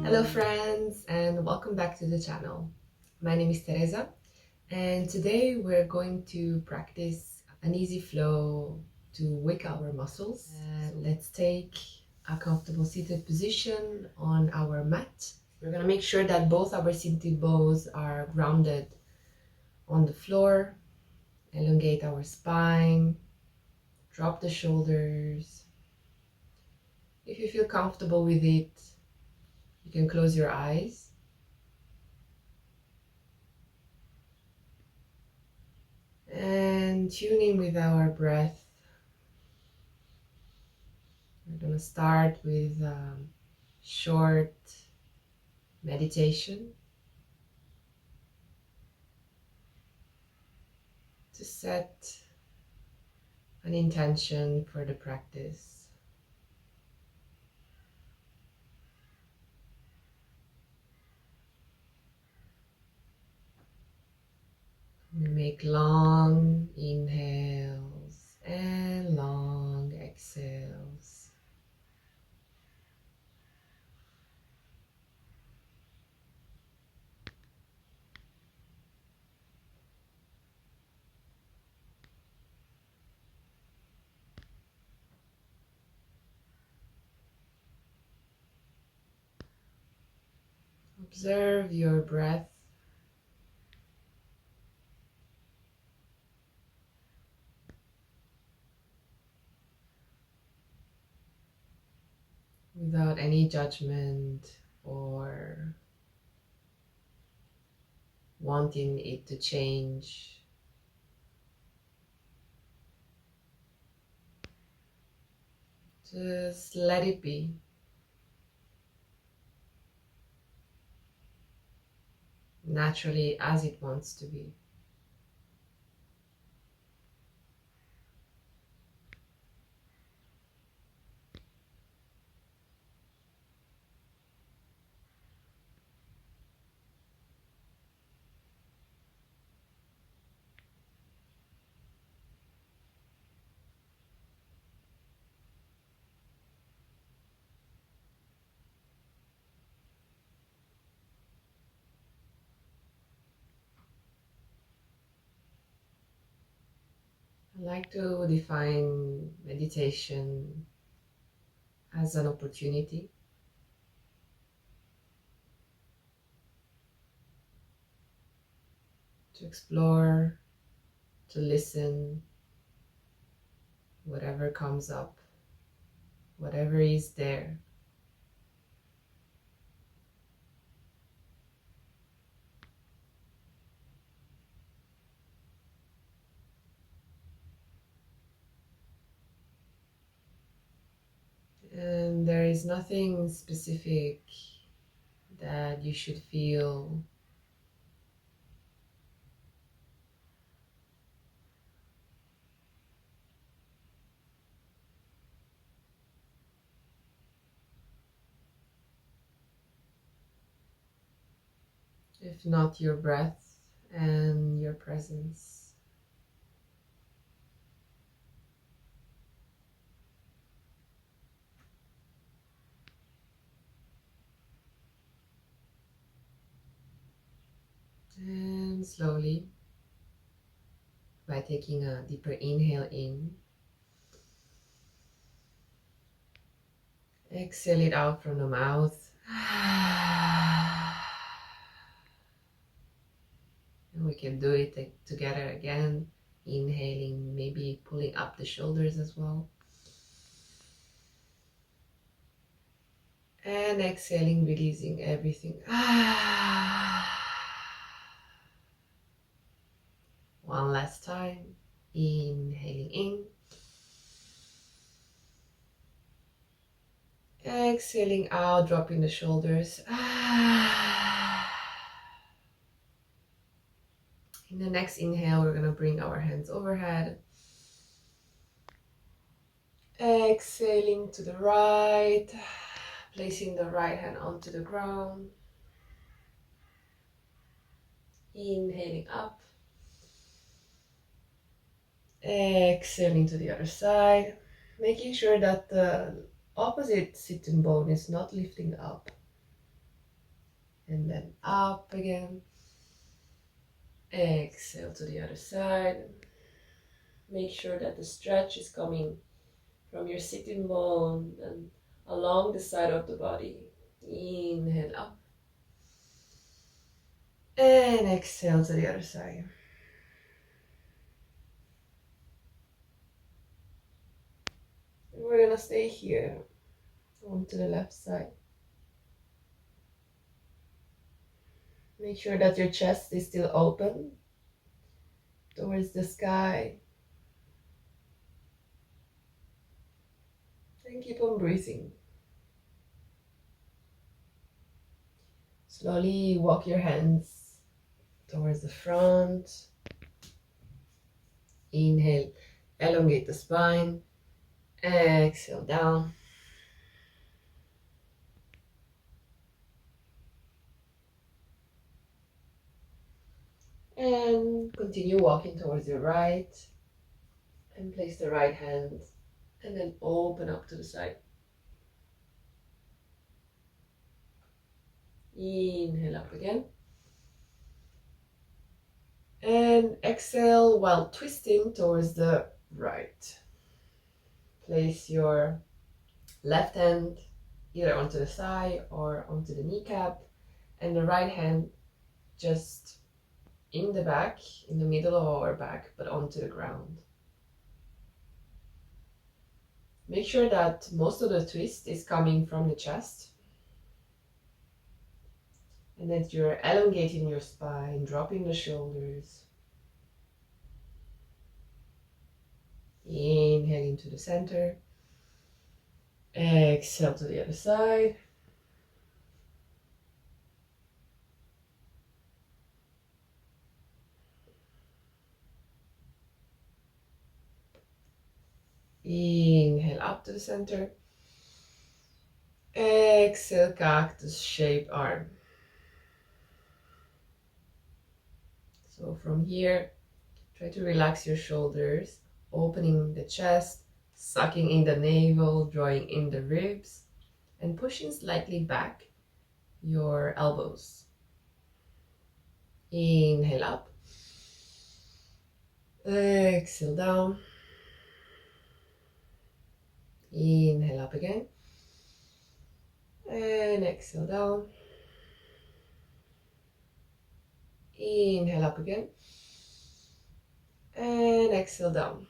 Hello friends and welcome back to the channel. My name is Teresa and today we're going to practice an easy flow to wake our muscles. Let's take a comfortable seated position on our mat. We're going to make sure that both our seated bones are grounded on the floor. Elongate our spine, drop the shoulders. If you feel comfortable with it, you can close your eyes. And tune in with our breath. We're going to start with a short meditation to set an intention for the practice. We make long inhales and long exhales. Observe your breath. Without any judgment or wanting it to change. Just let it be. Naturally as it wants to be. I like to define meditation as an opportunity to explore, to listen, whatever comes up, whatever is there. And there is nothing specific that you should feel. If not your breath and your presence. And slowly, by taking a deeper inhale in, exhale it out from the mouth. And we can do it together again. Inhaling, maybe pulling up the shoulders as well. And exhaling, releasing everything. One last time. Inhaling in. Exhaling out, dropping the shoulders. In the next inhale, we're going to bring our hands overhead. Exhaling to the right, placing the right hand onto the ground. Inhaling up. Exhaling to the other side, making sure that the opposite sitting bone is not lifting up. and then up again. Exhale to the other side. Make sure that the stretch is coming from your sitting bone and along the side of the body. Inhale up. And exhale to the other side. And we're gonna stay here onto the left side. Make sure that your chest is still open towards the sky. And keep on breathing. Slowly walk your hands towards the front. Inhale, elongate the spine. Exhale down. And continue walking towards your right. And place the right hand and then open up to the side. Inhale up again. And exhale while twisting towards the right. Place your left hand either onto the thigh or onto the kneecap, and the right hand just in the back, in the middle of our back, but onto the ground. Make sure that most of the twist is coming from the chest, and that you're elongating your spine, dropping the shoulders. Inhale into the center. Exhale to the other side. Inhale up to the center. Exhale, cactus shape arm. So from here, try to relax your shoulders, opening the chest, sucking in the navel, drawing in the ribs, and pushing slightly back your elbows. Inhale up. Exhale down. Inhale up again. And exhale down. Inhale up again. And exhale down.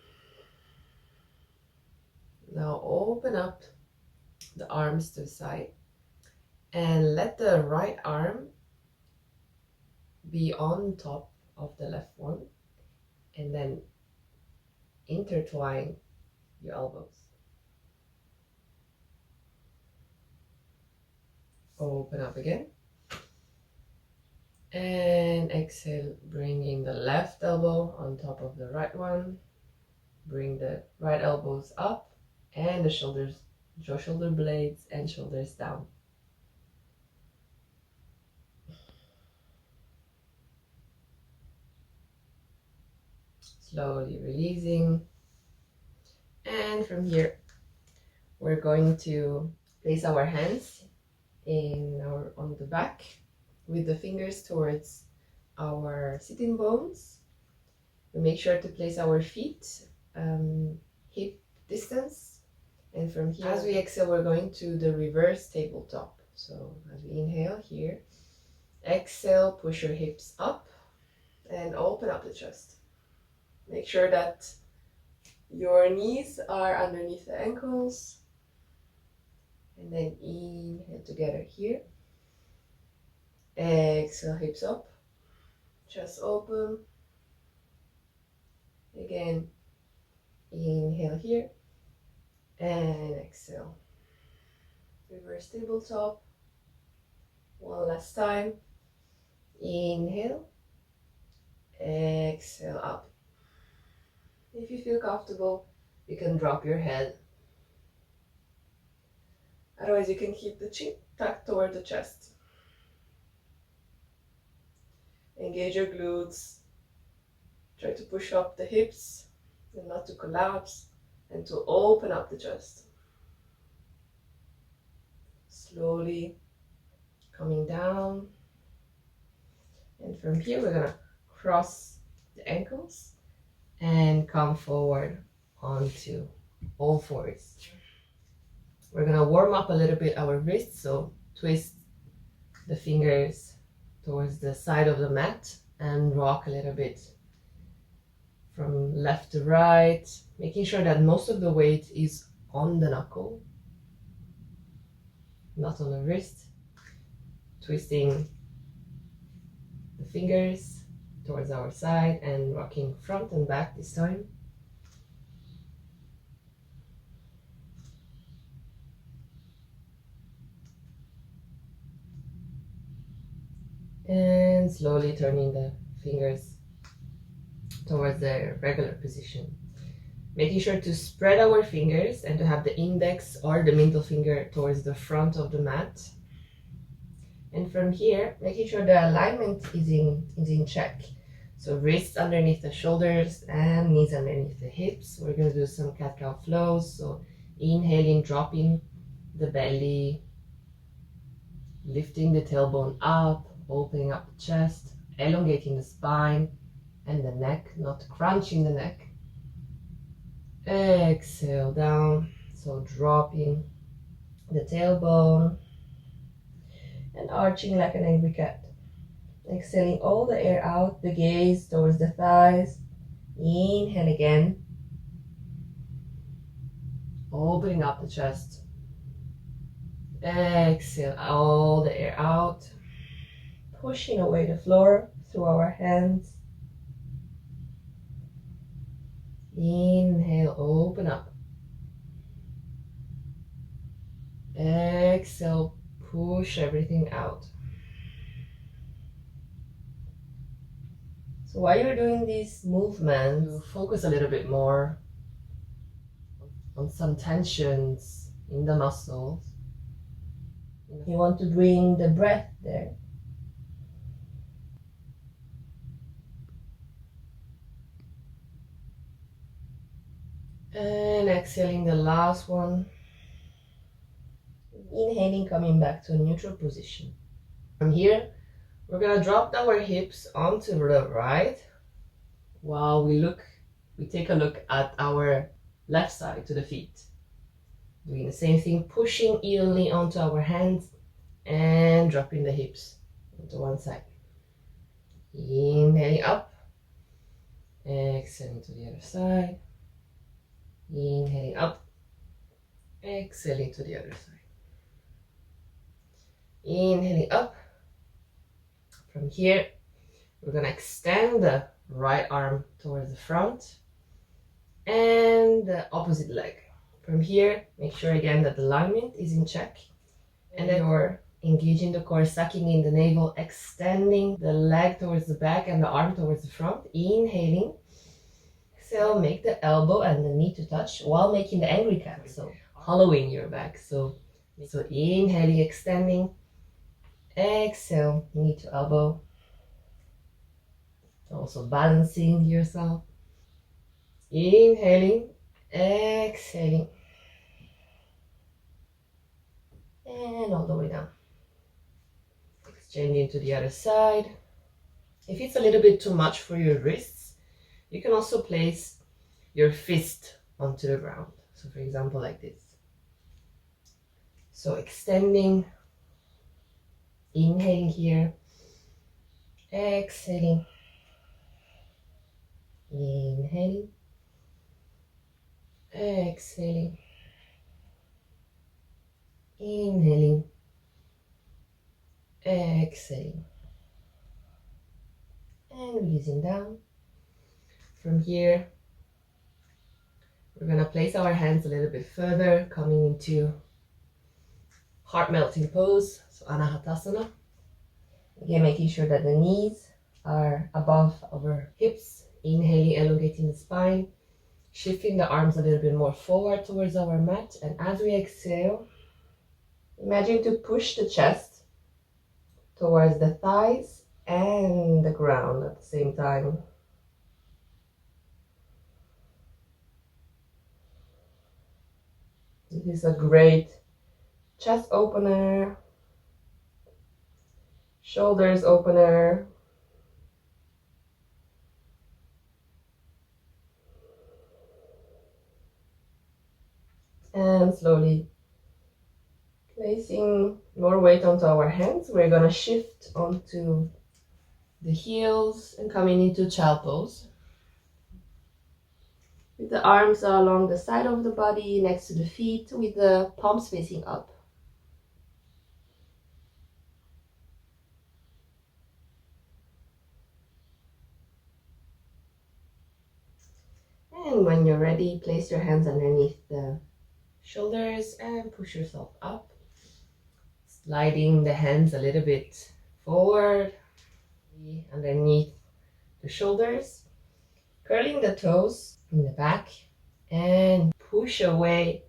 Now open up the arms to the side and let the right arm be on top of the left one, and then intertwine your elbows. Open up again. And exhale, bringing the left elbow on top of the right one. Bring the right elbows up and the shoulders, draw shoulder blades and shoulders down. Slowly releasing. And from here, we're going to place our hands on the back with the fingers towards our sitting bones. We make sure to place our feet hip distance. And from here, as we exhale, we're going to the reverse tabletop. So as we inhale here, exhale, push your hips up and open up the chest. Make sure that your knees are underneath the ankles. And then inhale together here. Exhale, hips up, chest open. Again, inhale here. And exhale. Reverse tabletop. One last time. Inhale. Exhale up. If you feel comfortable, you can drop your head. Otherwise, you can keep the chin tucked toward the chest. Engage your glutes. Try to push up the hips and not to collapse, and to open up the chest. Slowly coming down. And from here, we're gonna cross the ankles and come forward onto all fours. We're gonna warm up a little bit our wrists, so twist the fingers towards the side of the mat and rock a little bit from left to right, making sure that most of the weight is on the knuckle, not on the wrist. Twisting the fingers towards our side and rocking front and back this time. And slowly turning the fingers towards their regular position. Making sure to spread our fingers and to have the index or the middle finger towards the front of the mat. And from here, making sure the alignment is in check. So wrists underneath the shoulders and knees underneath the hips. We're going to do some cat-cow flows. So inhaling, dropping the belly, lifting the tailbone up, opening up the chest, elongating the spine and the neck, not crunching the neck. Exhale down, so dropping the tailbone and arching like an angry cat. Exhaling all the air out, the gaze towards the thighs. Inhale again. Opening up the chest. Exhale all the air out. Pushing away the floor through our hands. Inhale, open up. Exhale, push everything out. So while you're doing these movements, focus a little bit more on some tensions in the muscles. You want to bring the breath there. And exhaling the last one. Inhaling, coming back to a neutral position. From here, we're gonna drop our hips onto the right while we take a look at our left side to the feet. Doing the same thing, pushing evenly onto our hands and dropping the hips onto one side. Inhaling up, exhaling to the other side. Inhaling up, exhaling to the other side. Inhaling up. From here, we're gonna extend the right arm towards the front and the opposite leg. From here, make sure again that the alignment is in check and then you're engaging the core, sucking in the navel, extending the leg towards the back and the arm towards the front. Inhaling. Exhale, make the elbow and the knee to touch while making the angry cat, so hollowing your back. So inhaling, extending. Exhale, knee to elbow. Also balancing yourself. Inhaling, exhaling. And all the way down. Exchanging to the other side. If it's a little bit too much for your wrists, you can also place your fist onto the ground. So for example, like this. So extending, inhaling here, exhaling, inhaling, exhaling, inhaling, exhaling, and releasing down. From here, we're going to place our hands a little bit further, coming into heart melting pose, so Anahatasana. Again, making sure that the knees are above our hips. Inhaling, elongating the spine, shifting the arms a little bit more forward towards our mat. And as we exhale, imagine to push the chest towards the thighs and the ground at the same time. This is a great chest opener, shoulders opener, And slowly placing more weight onto our hands, we're gonna shift onto the heels and coming into child pose. With the arms along the side of the body, next to the feet, with the palms facing up. And when you're ready, place your hands underneath the shoulders and push yourself up. Sliding the hands a little bit forward, underneath the shoulders. Curling the toes in the back and push away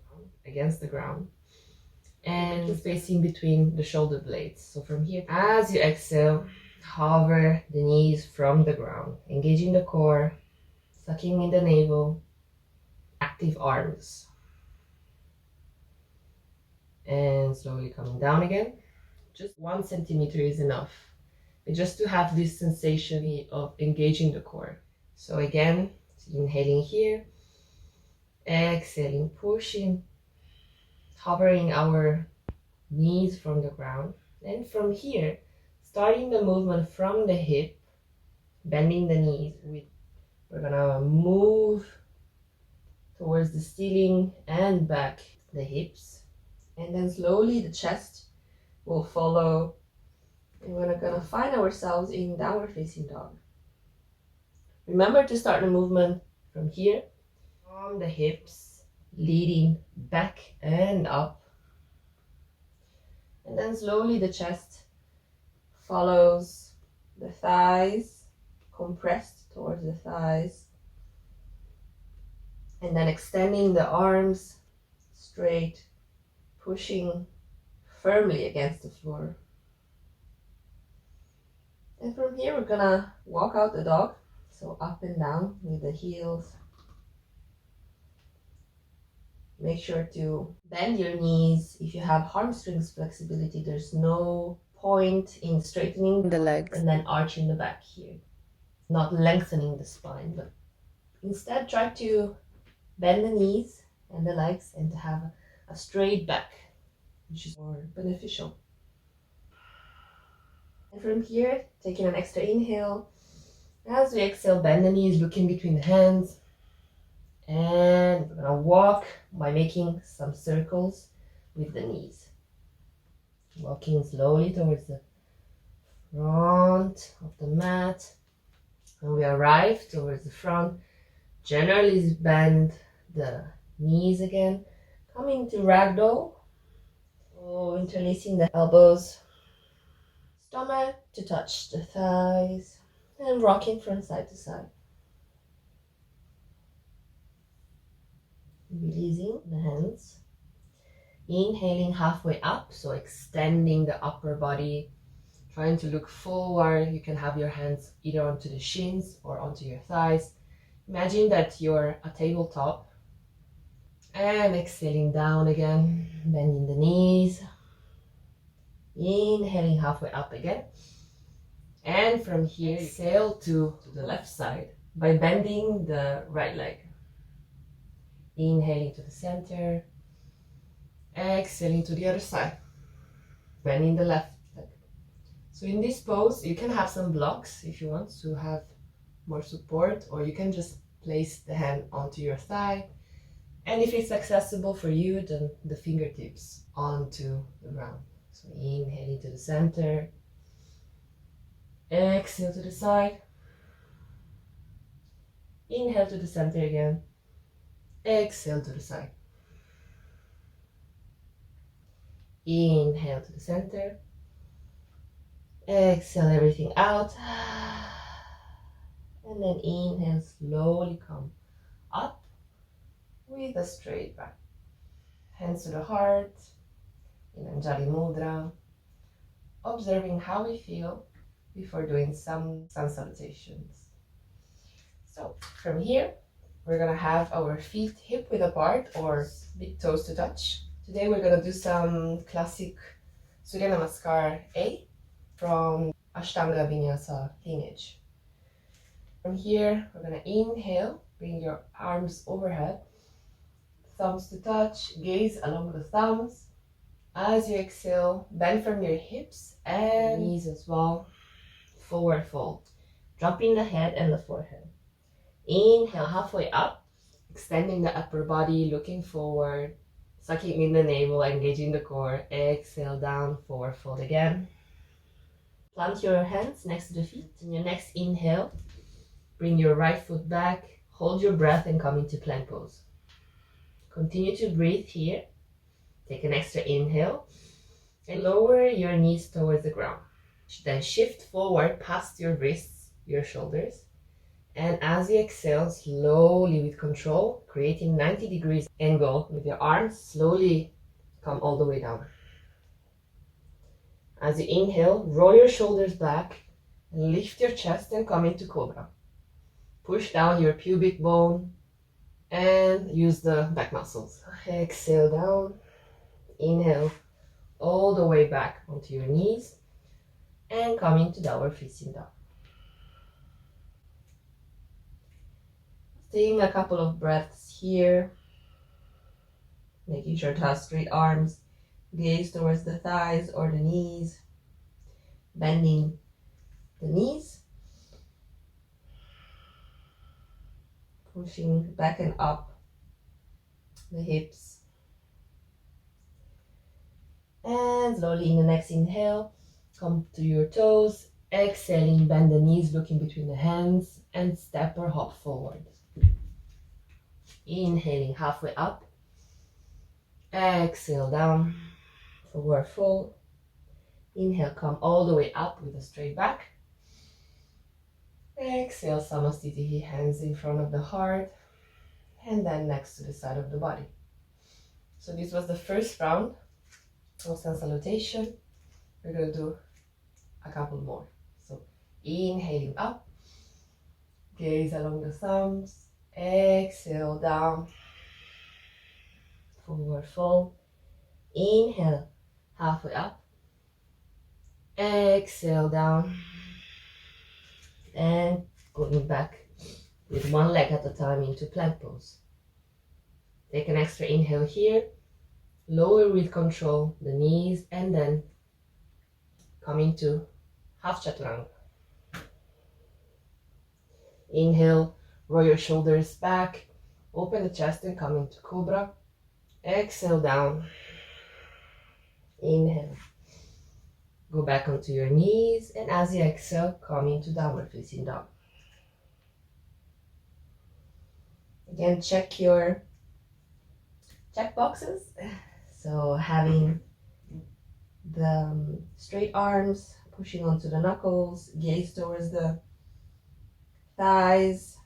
against the ground. And spacing between the shoulder blades. So from here, as you exhale, hover the knees from the ground, engaging the core, sucking in the navel, active arms. And slowly coming down again. Just 1 centimeter is enough. But just to have this sensation of engaging the core. So again, inhaling here, exhaling, pushing, hovering our knees from the ground. And from here, starting the movement from the hip, bending the knees. We're gonna move towards the ceiling and back the hips. And then slowly the chest will follow. And we're gonna find ourselves in downward facing dog. Remember to start the movement from here, from the hips, leading back and up. And then slowly the chest follows the thighs, compressed towards the thighs. And then extending the arms straight, pushing firmly against the floor. And from here we're gonna walk out the dog. So up and down with the heels. Make sure to bend your knees. If you have hamstrings flexibility, there's no point in straightening the legs and then arching the back here. Not lengthening the spine, but instead try to bend the knees and the legs and to have a straight back, which is more beneficial. And from here, taking an extra inhale. As we exhale, bend the knees, look in between the hands. And we're gonna walk by making some circles with the knees. Walking slowly towards the front of the mat. When we arrive towards the front, generally bend the knees again. Coming to ragdoll. Oh, interlacing the elbows. Stomach to touch the thighs. And rocking from side to side. Releasing the hands. Inhaling halfway up, so extending the upper body. Trying to look forward. You can have your hands either onto the shins or onto your thighs. Imagine that you're a tabletop. And exhaling down again, bending the knees. Inhaling halfway up again. And from here, exhale to the left side by bending the right leg. Inhaling to the center. Exhaling to the other side. Bending the left leg. So in this pose, you can have some blocks if you want to have more support, or you can just place the hand onto your thigh. And if it's accessible for you, then the fingertips onto the ground. So inhaling to the center. Exhale to the side. Inhale to the center again. Exhale to the side. Inhale to the center. Exhale everything out. And then inhale, slowly come up with a straight back. Hands to the heart in Anjali Mudra. Observing how we feel before doing some sun salutations. So from here, we're gonna have our feet hip width apart or big toes to touch. Today we're gonna do some classic Surya Namaskar A from Ashtanga Vinyasa lineage. From here, we're gonna inhale, bring your arms overhead, thumbs to touch, gaze along the thumbs. As you exhale, bend from your hips and knees as well. Forward fold, dropping the head and the forehead. Inhale, halfway up, extending the upper body, looking forward, sucking in the navel, engaging the core. Exhale, down, forward fold again. Plant your hands next to the feet. In your next inhale, bring your right foot back, hold your breath and come into plank pose. Continue to breathe here. Take an extra inhale and lower your knees towards the ground. Then shift forward past your wrists, your shoulders. And as you exhale, slowly with control, creating 90 degrees angle with your arms, slowly come all the way down. As you inhale, roll your shoulders back, lift your chest and come into cobra. Push down your pubic bone and use the back muscles. Exhale down, inhale all the way back onto your knees and come into downward facing dog. Taking a couple of breaths here, making sure to have straight arms, gaze towards the thighs or the knees, bending the knees, pushing back and up the hips. And slowly in the next inhale, come to your toes, exhaling, bend the knees, looking between the hands and step or hop forward. Inhaling halfway up, exhale down, forward fold. Inhale, come all the way up with a straight back. Exhale, Samastitihi, hands in front of the heart and then next to the side of the body. So this was the first round of sun salutation. We're going to do a couple more. So inhaling up, gaze along the thumbs, exhale down, forward fold. Inhale, halfway up, exhale down, and going back with one leg at a time into plank pose. Take an extra inhale here, lower with control the knees, and then come into half chaturanga. Inhale, roll your shoulders back, open the chest and come into cobra. Exhale down, inhale, go back onto your knees, and as you exhale, come into downward facing dog. Again, check your check boxes. So having the straight arms, pushing onto the knuckles, gaze towards the thighs.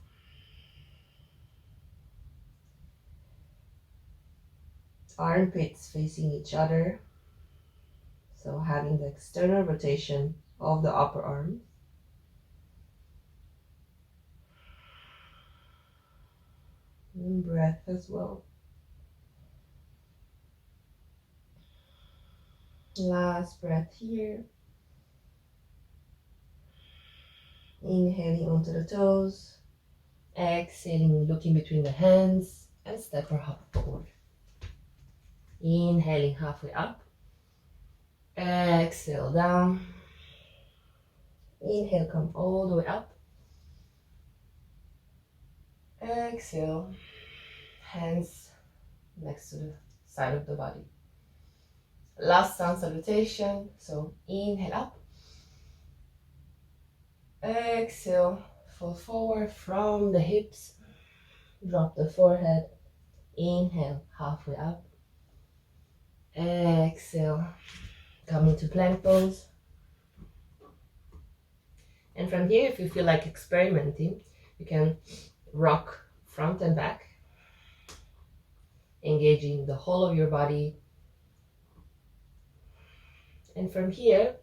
Armpits facing each other. So having the external rotation of the upper arm. And breath as well. Last breath here. Inhaling onto the toes. Exhaling, looking between the hands and step or hop forward. Inhaling halfway up. Exhale down. Inhale, come all the way up. Exhale, hands next to the side of the body. Last sun salutation. So inhale up. Exhale, fall forward from the hips. Drop the forehead. Inhale, halfway up. Exhale, come into plank pose. And from here, if you feel like experimenting, you can rock front and back, engaging the whole of your body. And from here,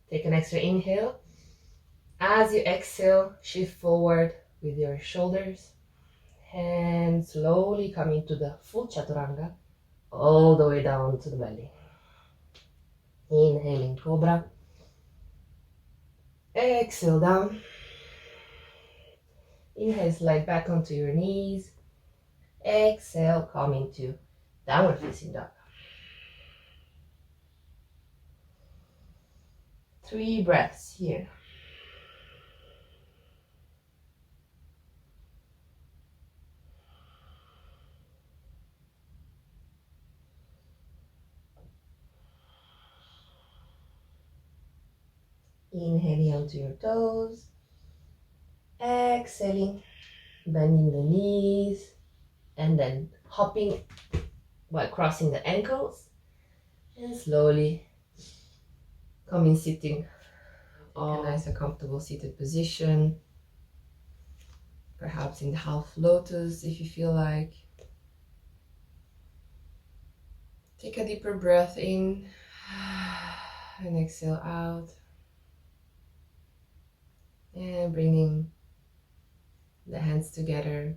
take an extra inhale. As you exhale, shift forward with your shoulders. And slowly come into the full chaturanga, all the way down to the belly. Inhaling cobra. Exhale down. Inhale, slide back onto your knees. exhale, come into downward facing dog. 3 breaths here. Inhaling onto your toes. Exhaling, bending the knees, and then hopping while crossing the ankles. And slowly coming sitting. A nice and comfortable seated position. Perhaps in the half lotus if you feel like. Take a deeper breath in and exhale out. And bringing the hands together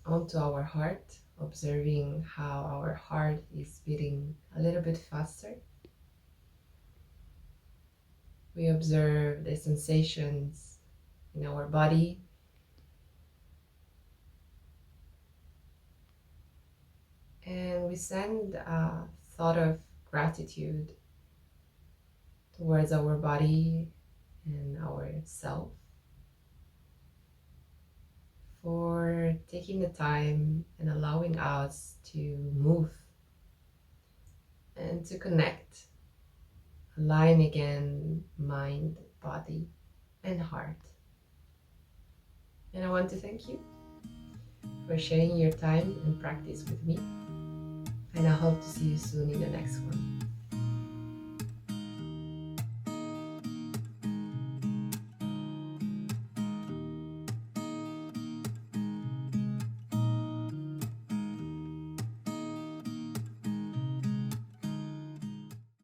onto our heart, observing how our heart is beating a little bit faster. We observe the sensations in our body. And we send a thought of gratitude towards our body and our self for taking the time and allowing us to move and to connect, align again mind, body, and heart. And I want to thank you for sharing your time and practice with me. And I hope to see you soon in the next one.